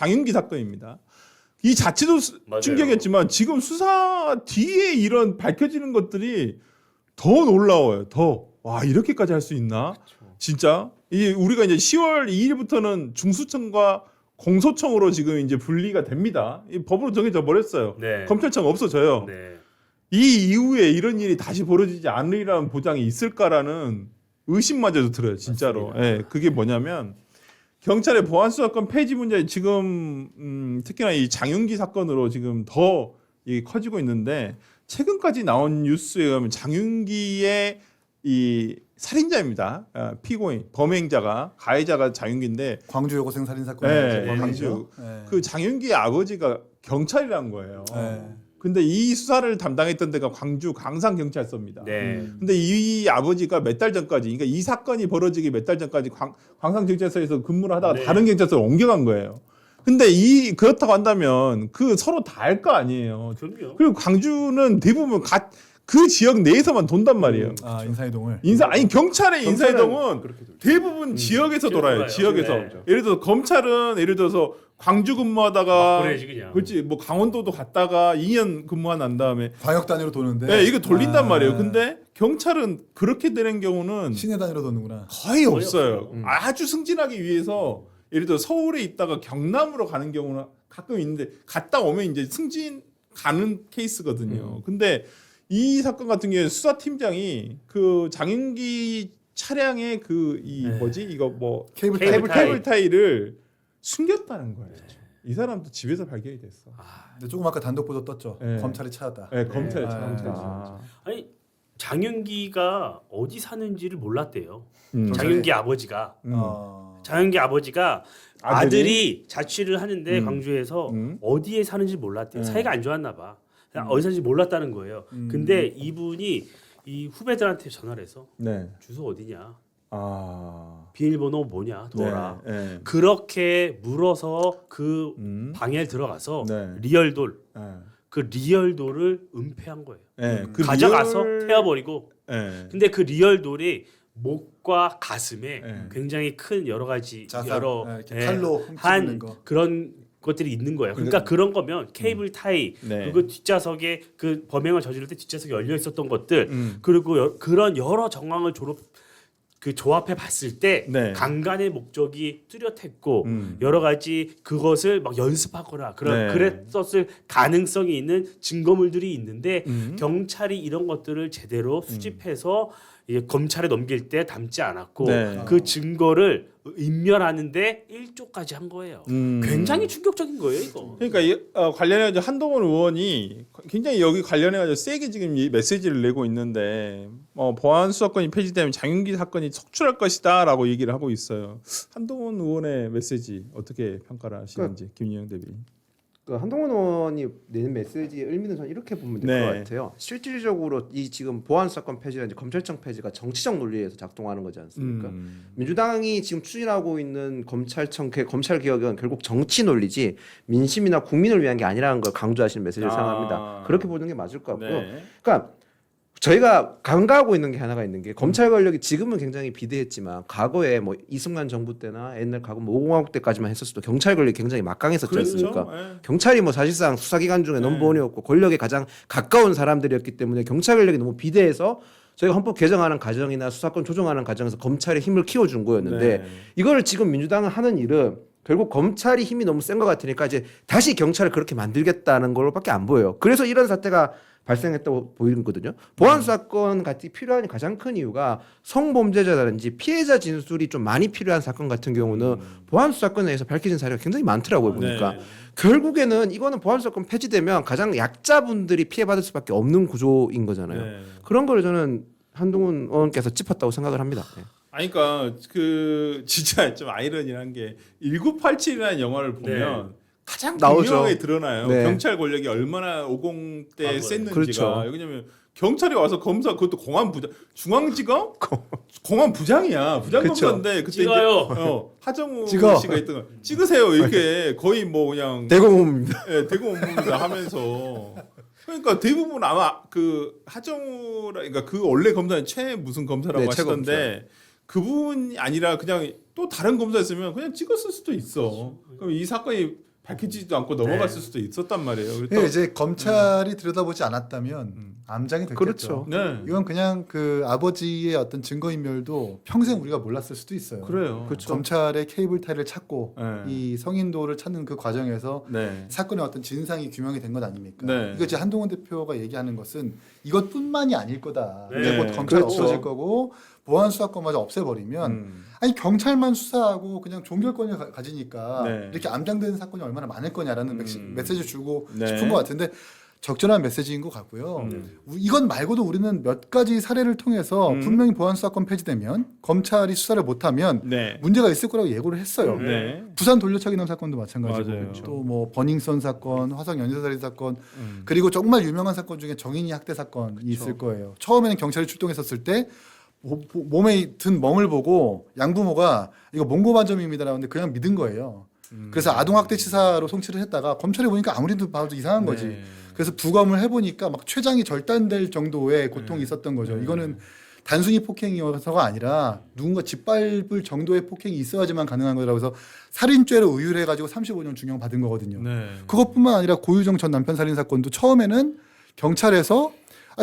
장윤기 사건입니다. 이 자체도 맞아요. 충격이었지만 지금 수사 뒤에 이런 밝혀지는 것들이 더 놀라워요. 와 이렇게까지 할 수 있나? 그렇죠. 진짜 우리가 이제 10월 2일부터는 중수청과 공소청으로 지금 이제 분리가 됩니다. 이 법으로 정해져 버렸어요. 네. 검찰청 없어져요. 네. 이 이후에 이런 일이 다시 벌어지지 않으리라는 보장이 있을까라는 의심마저도 들어요. 진짜로. 예, 그게 뭐냐면 경찰의 보안수사권 폐지 문제 지금 특히나 이 장윤기 사건으로 지금 더 커지고 있는데 최근까지 나온 뉴스에 의하면 장윤기의 이 살인자입니다. 피고인, 범행자가 가해자가 장윤기인데 광주 여고생 살인 사건. 네, 범행이죠. 그 장윤기의 아버지가 경찰이란 거예요. 네. 근데 이 수사를 담당했던 데가 광주 강상경찰서입니다. 네. 근데 이 아버지가 몇 달 전까지, 그러니까 이 사건이 벌어지기 몇 달 전까지 광상경찰서에서 근무를 하다가 네. 다른 경찰서로 옮겨간 거예요. 근데 그렇다고 한다면 그 서로 다 알 거 아니에요. 그럼요. 그리고 광주는 대부분 그 지역 내에서만 돈단 말이에요. 아 인사이동을. 아니 경찰의 인사이동은 그렇게 돌죠. 대부분 지역에서 돌아요. 돌아요. 지역에서. 네. 예를 들어서 검찰은 예를 들어서 광주 근무하다가 그래야지 그냥. 그렇지 뭐 강원도도 갔다가 2년 근무한 난 다음에 광역 단위로 도는데. 네, 이거 돌린단 아, 말이에요. 근데 경찰은 그렇게 되는 경우는 시내 단위로 도는구나. 거의 없어요. 없어요. 아주 승진하기 위해서 예를 들어 서울에 있다가 경남으로 가는 경우는 가끔 있는데 갔다 오면 이제 승진 가는 케이스거든요. 근데 이 사건 같은 경우에 수사팀장이 그 장윤기 차량의 네. 이거 뭐 케이블 케이블 타이. 케이블 타이를 숨겼다는 거예요. 이 사람도 집에서 발견이 됐어. 근데 조금 아까 단독 보도 떴죠. 네. 검찰이 찾았다. 네, 검찰에 아, 찾았다. 아니 장윤기가 어디 사는지를 몰랐대요. 음. 장윤기 아버지가. 장윤기 아버지가 아들이 자취를 하는데 광주에서 어디에 사는지 몰랐대요. 사이가 안 좋았나 봐. 그냥 어디 사는지 몰랐다는 거예요. 근데 이분이 이 후배들한테 전화를 해서 네. 주소 어디냐, 아. 비밀번호 뭐냐, 도와라. 네. 네. 그렇게 물어서 그 방에 들어가서 네. 리얼돌, 네. 그 리얼돌을 은폐한 거예요. 네. 그 가져가서 리얼- 태워버리고. 네. 근데 그 리얼돌이 목과 가슴에 네. 굉장히 큰 여러 가지 자상, 여러 이렇게 칼로 훔치는 한 거. 그런 것들이 있는 거예요. 그러니까 그런 거면 케이블 타이 네. 그리고 뒷좌석에 그 범행을 저지를 때 뒷좌석에 열려 있었던 것들 음. 그리고 그런 여러 정황을 조합해 봤을 때 네. 강간의 목적이 뚜렷했고 음. 여러 가지 그것을 막 연습하거나 네. 그랬었을 가능성이 있는 증거물들이 있는데 경찰이 이런 것들을 제대로 수집해서 이제 검찰에 넘길 때 담지 않았고 네. 그 증거를 인멸하는데 1조까지 한 거예요. 굉장히 충격적인 거예요, 이거. 그러니까 관련해서 한동훈 의원이 굉장히 여기 관련해서 세게 지금 이 메시지를 내고 있는데 보안 수사권이 폐지되면 장윤기 사건이 속출할 것이다라고 얘기를 하고 있어요. 한동훈 의원의 메시지 어떻게 평가를 하시는지 김유영 대비. 그 한동훈 의원이 내는 메시지의 의미는 저는 이렇게 보면 될 것 네. 같아요. 실질적으로 이 지금 보안 수사권 폐지나 이제 검찰청 폐지가 정치적 논리에서 작동하는 거지 않습니까? 민주당이 지금 추진하고 있는 검찰 개혁은 결국 정치 논리지 민심이나 국민을 위한 게 아니라는 걸 강조하시는 메시지를 사용합니다. 그렇게 보는 게 맞을 것 같고요. 네. 그러니까 저희가 간과하고 있는 게 하나가 있는 게 검찰 권력이 지금은 굉장히 비대했지만 과거에 뭐 이승만 정부 때나 옛날 과거 뭐 5공화국 때까지만 했었어도 경찰 권력이 굉장히 막강했었지 않습니까? 네. 경찰이 뭐 사실상 수사기관 중에 넘버원이었고 권력에 가장 가까운 사람들이었기 때문에 경찰 권력이 너무 비대해서 저희가 헌법 개정하는 과정이나 수사권 조정하는 과정에서 검찰의 힘을 키워준 거였는데 네. 이거를 지금 민주당은 하는 일은 결국 검찰이 힘이 너무 센 것 같으니까 이제 다시 경찰을 그렇게 만들겠다는 걸로밖에 안 보여요. 그래서 이런 사태가 발생했다고 보이거든요. 보안 수사권 같이 필요한 가장 큰 이유가 성범죄자라든지 피해자 진술이 좀 많이 필요한 사건 같은 경우는 보안 수사권에 의해서 밝혀진 사례가 굉장히 많더라고요 보니까. 네. 결국에는 이거는 보안 수사권 폐지되면 가장 약자분들이 피해받을 수밖에 없는 구조인 거잖아요. 네. 그런 걸 저는 한동훈 의원께서 짚었다고 생각을 합니다. 네. 아니 그러니까 그 진짜 좀 아이러니한 게 1987이라는 영화를 보면 가장 나오죠. 분명하게 드러나요. 네. 경찰 권력이 얼마나 50 때 셌는지가. 그렇죠. 왜냐면 경찰이 와서 검사 그것도 공안부장 중앙지검 공안부장이야. 부장 그쵸. 검사인데 그때 찍어요. 이제, 하정우 찍어. 씨가 있던 거 찍으세요 이렇게 거의 뭐 그냥 대공업입니다. 대구 업무입니다 하면서 그러니까 대부분 아마 그 하정우라 그러니까 그 원래 검사는 최 무슨 검사라고 네, 하시던데 그분이 아니라 그냥 또 다른 검사였으면 그냥 찍었을 수도 있어. 그럼 이 사건이 밝혀지지도 않고 넘어갔을 수도 있었단 말이에요. 그래서 예, 이제 검찰이 들여다보지 않았다면 암장이 됐겠죠. 그렇죠. 네. 이건 그냥 그 아버지의 어떤 증거인멸도 평생 우리가 몰랐을 수도 있어요. 그래요. 그렇죠. 검찰의 케이블 타이를 찾고 네. 이 성인도를 찾는 그 과정에서 네. 사건의 어떤 진상이 규명이 된 것 아닙니까? 네. 이거 이제 한동훈 대표가 얘기하는 것은 이것뿐만이 아닐 거다. 네. 이제 곧 검찰 그렇죠. 없어질 거고 보안 수사권마저 없애버리면 아니 경찰만 수사하고 그냥 종결권을 가지니까 네. 이렇게 암장되는 사건이 얼마나 많을 거냐라는 메시지 주고 네. 싶은 것 같은데 적절한 메시지인 것 같고요. 음. 이건 말고도 우리는 몇 가지 사례를 통해서 분명히 보안 수사권 폐지되면 검찰이 수사를 못하면 네. 문제가 있을 거라고 예고를 했어요. 네. 부산 돌려차기남 사건도 마찬가지고 맞아요. 또 뭐 버닝썬 사건, 화성 연쇄살인 사건 그리고 정말 유명한 사건 중에 정인이 학대 사건이 있을 거예요. 처음에는 경찰이 출동했었을 때 몸에 든 멍을 보고 양부모가 이거 몽고반점입니다라는데 그냥 믿은 거예요. 그래서 아동학대치사로 송치를 했다가 검찰이 보니까 아무리 봐도 이상한 거지. 네. 그래서 부검을 해보니까 막 췌장이 절단될 정도의 고통이 있었던 거죠. 이거는 단순히 폭행이어서가 아니라 누군가 짓밟을 정도의 폭행이 있어야지만 가능한 거라고 해서 살인죄로 의율해가지고 35년 중형 받은 거거든요. 네. 그것뿐만 아니라 고유정 전 남편 살인 사건도 처음에는 경찰에서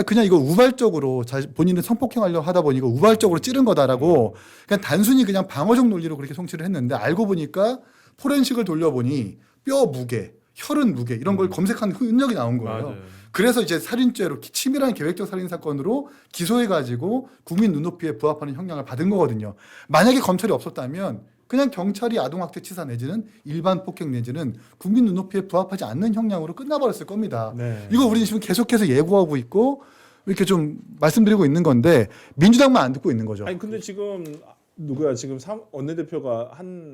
그냥 이거 우발적으로 본인은 성폭행하려고 하다 보니까 우발적으로 찌른 거다라고 그냥 단순히 그냥 방어적 논리로 그렇게 송치를 했는데 알고 보니까 포렌식을 돌려보니 뼈 무게, 혈흔 무게 이런 걸 검색한 흔적이 나온 거예요. 맞아요. 그래서 이제 살인죄로 치밀한 계획적 살인 사건으로 기소해가지고 국민 눈높이에 부합하는 형량을 받은 거거든요. 만약에 검찰이 없었다면 그냥 경찰이 아동학대치사 내지는 일반 폭행 내지는 국민 눈높이에 부합하지 않는 형량으로 끝나버렸을 겁니다. 네. 이거 우리는 지금 계속해서 예고하고 있고 이렇게 좀 말씀드리고 있는 건데 민주당만 안 듣고 있는 거죠. 아니 근데 지금 누구야 지금 원내대표가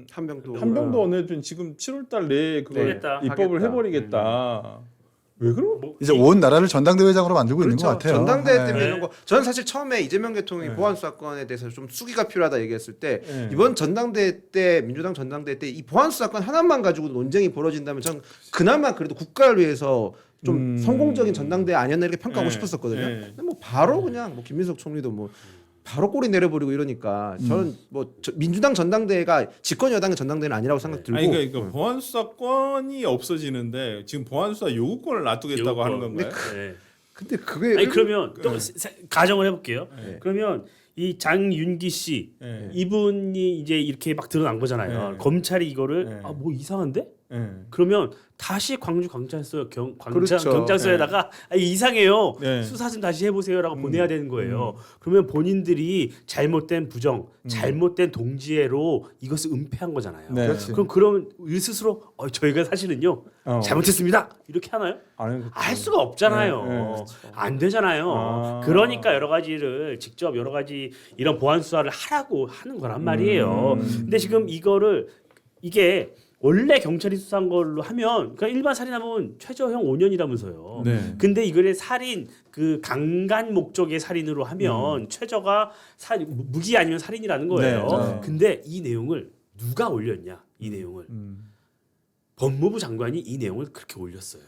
한병도 한병도 원내대표는 지금 7월달 내에 그걸 하겠다. 입법을 하겠다. 해버리겠다. 왜 그러? 이제 온 나라를 전당대회장으로 만들고 있는 것 그렇죠. 같아요. 전당대회 네. 때문에 이런 거. 저는 사실 처음에 이재명 대통령이 네. 보안 수사권에 대해서 좀 수기가 필요하다 얘기했을 때 네. 이번 전당대회 때 민주당 전당대회 때 이 보안 수사권 하나만 가지고 논쟁이 벌어진다면 전 그나마 그래도 국가를 위해서 좀 성공적인 전당대회 아니었나 이렇게 평가하고 네. 싶었었거든요. 네. 근데 뭐 바로 그냥 뭐 김민석 총리도 뭐 바로 꼬리 내려버리고 이러니까 저는 뭐 민주당 전당대회가 집권 여당의 전당대회는 아니라고 생각 들고. 아니 그러니까 보안 수사권이 없어지는데 지금 보안 수사 요구권을 놔두겠다고 요구권. 하는 건가요? 네. 근데 그게 아니 그러면 또 가정을 해볼게요. 네. 그러면 이 장윤기 씨 네. 이분이 이제 이렇게 막 드러난 거잖아요. 네. 검찰이 이거를 네. 뭐 이상한데? 네. 그러면 다시 광주 경찰서 그렇죠. 경찰서에다가 이상해요. 네. 수사 좀 다시 해보세요라고 보내야 되는 거예요. 그러면 본인들이 잘못된 부정, 잘못된 동지애로 이것을 은폐한 거잖아요. 네. 그렇지. 그럼 일 스스로 저희가 사실은요 잘못했습니다 이렇게 하나요? 아니, 그렇죠. 할 수가 없잖아요. 네, 네. 안 되잖아요. 아. 그러니까 여러 가지를 직접 여러 가지 이런 보안 수사를 하라고 하는 거란 말이에요. 근데 지금 이게 원래 경찰이 수사한 걸로 하면 그러니까 일반 살인하면 최저형 5년이라면서요. 네. 근데 이거를 살인 그 강간 목적의 살인으로 하면 최저가 무기 아니면 살인이라는 거예요. 네, 네. 근데 이 내용을 누가 올렸냐? 이 내용을 법무부 장관이 이 내용을 그렇게 올렸어요.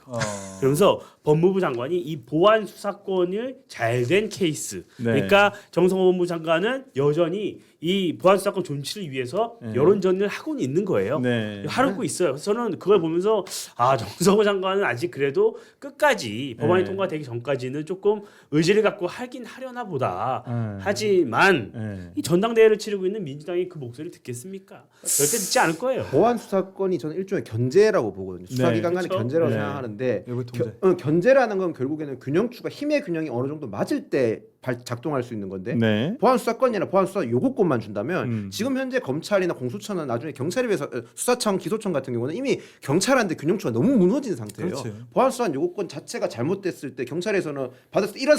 그러면서 법무부 장관이 이 보안 수사권을 잘된 케이스. 네. 그러니까 정성호 법무부 장관은 여전히 이 보안 수사권 존치를 위해서 네. 여론전을 하고는 있는 거예요. 네. 하고 있어요. 그래서 저는 그걸 보면서 정성호 장관은 아직 그래도 끝까지 법안이 네. 통과되기 전까지는 조금 의지를 갖고 하긴 하려나 보다. 네. 하지만 네. 이 전당대회를 치르고 있는 민주당이 그 목소리를 듣겠습니까? 절대 듣지 않을 거예요. 보안 수사권이 저는 일종의 견제라고 보거든요. 수사기관 간의 그렇죠. 견제라고 네. 생각하는데 외부 통제. 견제라는 건 결국에는 균형추가 힘의 균형이 어느 정도 맞을 때 작동할 수 있는 건데 네. 보안 수사권이나 보안 수사 요구권만 준다면 지금 현재 검찰이나 공수처는 나중에 경찰에 비해서 수사청, 기소청 같은 경우는 이미 경찰한테 균형추가 너무 무너진 상태예요. 그렇지. 보안 수사 요구권 자체가 잘못됐을 때 경찰에서는 받았을 때 이런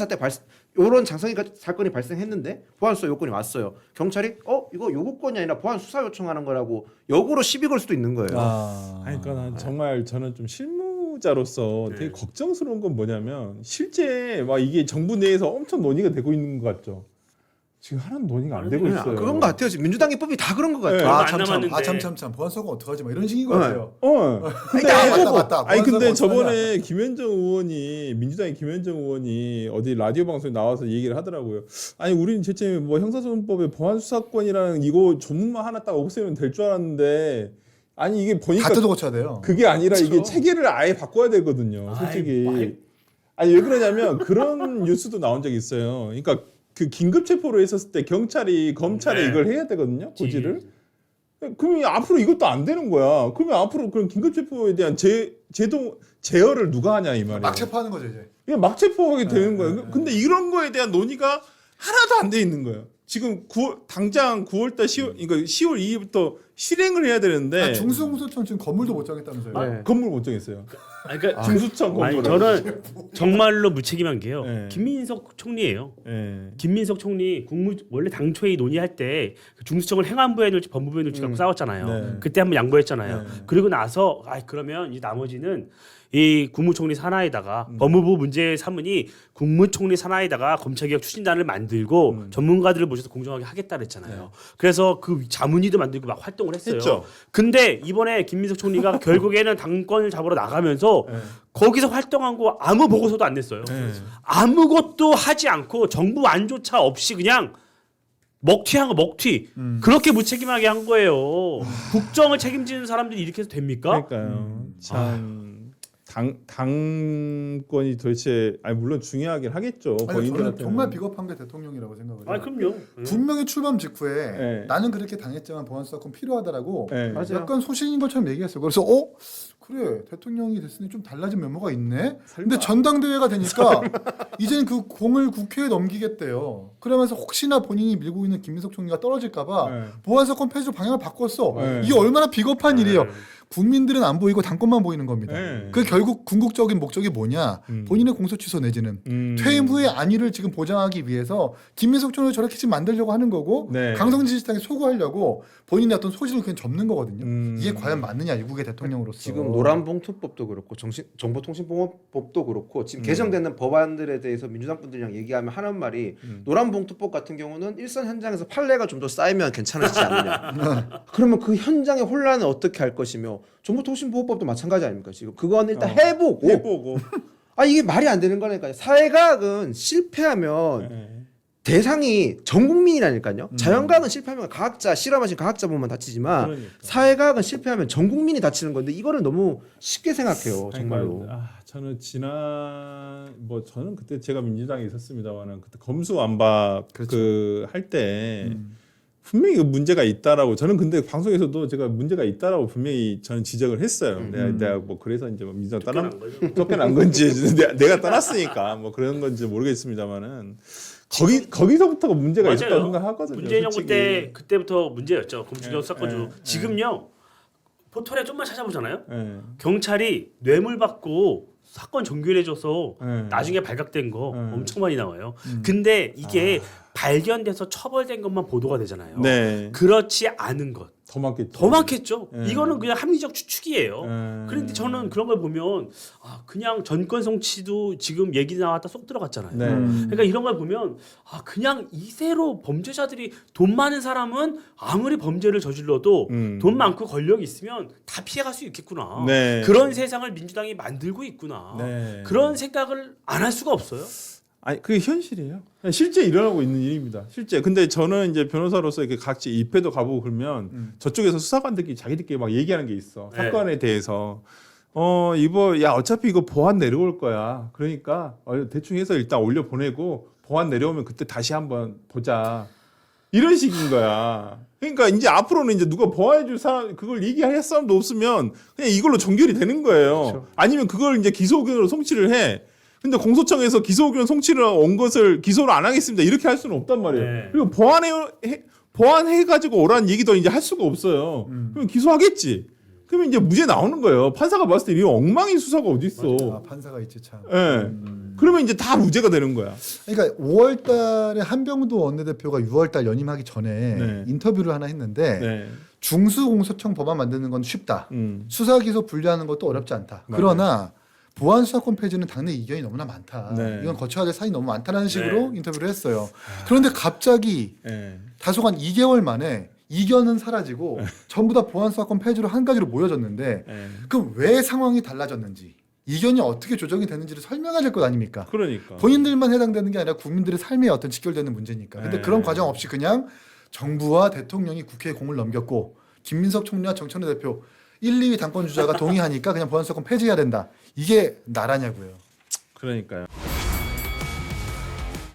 이런 장성이 사건이 발생했는데 보안 수사 요건이 왔어요. 경찰이 이거 요구권이 아니라 보안 수사 요청하는 거라고 역으로 시비 걸 수도 있는 거예요. 아니, 그러니까 난 정말 저는 좀 실무자로서 되게 걱정스러운 건 뭐냐면 실제 막 이게 정부 내에서 엄청 논의가 되고 있는 것 같죠. 지금 하나는 논의가 안 되고 있어요. 그런 것 같아요. 지금 민주당 입법이 다 그런 것 같아요. 네. 얼마 안 남았는데. 참참 보안 수사권 어떡하지 막 이런 식인 것 네. 같아요. 근데 맞다. 아니 근데 보안 수사권 저번에 김현정 의원이 민주당의 김현정 의원이 어디 라디오 방송에 나와서 얘기를 하더라고요. 아니 우리는 대체 뭐 형사소송법에 보안 수사권이라는 이거 전문만 하나 딱 없애면 될 줄 알았는데 아니 이게 보니까 다 뜯어 고쳐야 돼요. 그게 아니라 이게 그렇죠. 체계를 아예 바꿔야 되거든요. 솔직히. 아니 왜 그러냐면 그런 뉴스도 나온 적이 있어요. 그러니까 그 긴급 체포를 했었을 때 경찰이 검찰에 네. 이걸 해야 되거든요. 고지를. 그러면 앞으로 이것도 안 되는 거야. 그러면 앞으로 그런 긴급 체포에 대한 제어를 누가 하냐 이 말이에요. 막 체포하는 거죠 이제. 그냥 막 체포하게 되는 거예요. 네. 근데 이런 거에 대한 논의가 하나도 안 돼 있는 거예요. 지금 당장 9월달 10월 그러니까 10월 2일부터 실행을 해야 되는데 중수공소청 지금 건물도 못 정했다면서요. 네. 건물 못 정했어요. 그러니까 중수청 아니 건물. 저는 정말로 무책임한 게요. 네. 김민석 총리예요. 예. 김민석 총리 원래 당초에 논의할 때 그 중수청을 행안부에 넣을지 법무부에 넣을지 갖고 싸웠잖아요. 네. 그때 한번 양보했잖아요. 네. 그리고 나서 그러면 이 나머지는 이 국무총리 산하에다가 법무부 문제 사문이 국무총리 산하에다가 검찰개혁 추진단을 만들고 전문가들을 모셔서 공정하게 하겠다 그랬잖아요. 그래서 그 자문위도 만들고 막 활동을 했어요. 했죠. 근데 이번에 김민석 총리가 결국에는 당권을 잡으러 나가면서 거기서 활동한 거 아무 보고서도 안 냈어요. 아무것도 하지 않고 정부 안조차 없이 그냥 먹튀한 거 먹튀. 그렇게 무책임하게 한 거예요. 국정을 책임지는 사람들이 이렇게 해서 됩니까? 그러니까요. 참 당권이 도대체 물론 중요하긴 하겠죠. 아니, 저는 본인들한테 정말 비겁한 게 대통령이라고 생각을 해요. 아 그럼요. 분명히 출범 직후에 네. 나는 그렇게 당했지만 보안수사권 필요하다라고 네. 맞아요. 약간 소신인 것처럼 얘기했어요. 그래서 그래 대통령이 됐으니 좀 달라진 면모가 있네. 근데 전당대회가 되니까 이제는 그 공을 국회에 넘기겠대요. 그러면서 혹시나 본인이 밀고 있는 김민석 총리가 떨어질까봐 네. 보안사건 폐지로 방향을 바꿨어. 네. 이게 얼마나 비겁한 네. 일이에요. 국민들은 안 보이고 당권만 보이는 겁니다. 네. 그 결국 궁극적인 목적이 뭐냐? 본인의 공소 취소 내지는 퇴임 후의 안위를 지금 보장하기 위해서 김민석 총리를 저렇게 지금 만들려고 하는 거고 네. 강성진 시장에 소구하려고 본인의 어떤 소신을 그냥 접는 거거든요. 이게 과연 맞느냐 일국의 대통령으로서. 지금 노란봉투법도 그렇고 정보통신보호법도 그렇고 지금 개정되는 법안들에 대해서 민주당 분들이랑 얘기하면 하는 말이 노란봉투법 같은 경우는 일선 현장에서 판례가 좀 더 쌓이면 괜찮아지지 않느냐. 그러면 그 현장의 혼란을 어떻게 할 것이며 정보통신보호법도 마찬가지 아닙니까? 지금 그건 일단 해보고 이게 말이 안 되는 거니까요. 사회과학은 실패하면 네. 대상이 전 국민이라니까요. 자연과학은 실패하면 과학자 실험하신 과학자분만 다치지만 그러니까. 사회과학은 실패하면 전 국민이 다치는 건데 이거를 너무 쉽게 생각해요. 정말로. 그러니까, 저는 저는 그때 제가 민주당에 있었습니다만은 그때 검수완박 그렇죠. 할 때 분명히 그 문제가 있다라고 저는 근데 방송에서도 제가 문제가 있다라고 분명히 저는 지적을 했어요. 내가 뭐 그래서 이제 민주당 쫓겨난 건지 내가 떠났으니까 뭐 그런 건지 모르겠습니다만은 거기서부터가 문제가 있었다고 맞아요. 생각하거든요. 문재인 정부 솔직히. 때 그때부터 문제였죠. 검수개혁 사건 중. 네. 지금요. 포털에 좀만 찾아보잖아요. 네. 경찰이 뇌물 받고 사건 종결해줘서 네. 나중에 발각된 거 네. 엄청 많이 나와요. 근데 이게 발견돼서 처벌된 것만 보도가 되잖아요. 네. 그렇지 않은 것. 더 많겠죠. 더 많겠죠. 네. 이거는 그냥 합리적 추측이에요. 네. 그런데 저는 그런 걸 보면 그냥 전권 성취도 지금 얘기 나왔다 쏙 들어갔잖아요. 네. 그러니까 이런 걸 보면 그냥 이세로 범죄자들이 돈 많은 사람은 아무리 범죄를 저질러도 돈 많고 권력이 있으면 다 피해갈 수 있겠구나. 네. 그런 세상을 민주당이 만들고 있구나. 네. 그런 생각을 안 할 수가 없어요. 아니 그게 현실이에요. 실제 일어나고 있는 일입니다. 실제. 근데 저는 이제 변호사로서 이렇게 각지 입회도 가보고 그러면 저쪽에서 수사관들끼리 자기들끼리 막 얘기하는 게 있어. 네. 사건에 대해서. 어차피 이거 보안 내려올 거야. 그러니까 대충 해서 일단 올려 보내고 보안 내려오면 그때 다시 한번 보자. 이런 식인 거야. 그러니까 이제 앞으로는 이제 누가 보호해줄 사람 그걸 얘기할 사람도 없으면 그냥 이걸로 종결이 되는 거예요. 그렇죠. 아니면 그걸 이제 기소 의견으로 송치를 해. 근데 공소청에서 기소 의견 송치를 온 것을 기소를 안 하겠습니다. 이렇게 할 수는 없단 말이에요. 네. 그리고 보완해 가지고 오라는 얘기도 이제 할 수가 없어요. 그럼 기소하겠지. 그러면 이제 무죄 나오는 거예요. 판사가 봤을 때 이 엉망인 수사가 어디 있어? 판사가 있지 참. 예. 그러면 이제 다 무죄가 되는 거야. 그러니까 5월달에 한병도 원내대표가 6월달 연임하기 전에 네. 인터뷰를 하나 했는데 네. 중수공소청 법안 만드는 건 쉽다. 음. 수사 기소 분리하는 것도 어렵지 않다. 맞아요. 그러나 보안 수사권 폐지는 당내 이견이 너무나 많다. 네. 이건 거쳐야 될 사안이 너무 많다는 식으로 인터뷰를 했어요. 그런데 갑자기 예. 다소간 2개월 만에 이견은 사라지고 전부 다 보안 수사권 폐지로 한 가지로 모여졌는데 예. 그럼 왜 상황이 달라졌는지 이견이 어떻게 조정이 되는지를 설명해야 될 것 아닙니까? 그러니까. 본인들만 해당되는 게 아니라 국민들의 삶에 어떤 직결되는 문제니까. 근데 네. 그런 과정 없이 그냥 정부와 대통령이 국회에 공을 넘겼고 김민석 총리와 정천호 대표 1, 2위 당권 주자가 동의하니까 그냥 보안 수사권 폐지해야 된다. 이게 나라냐고요. 그러니까요.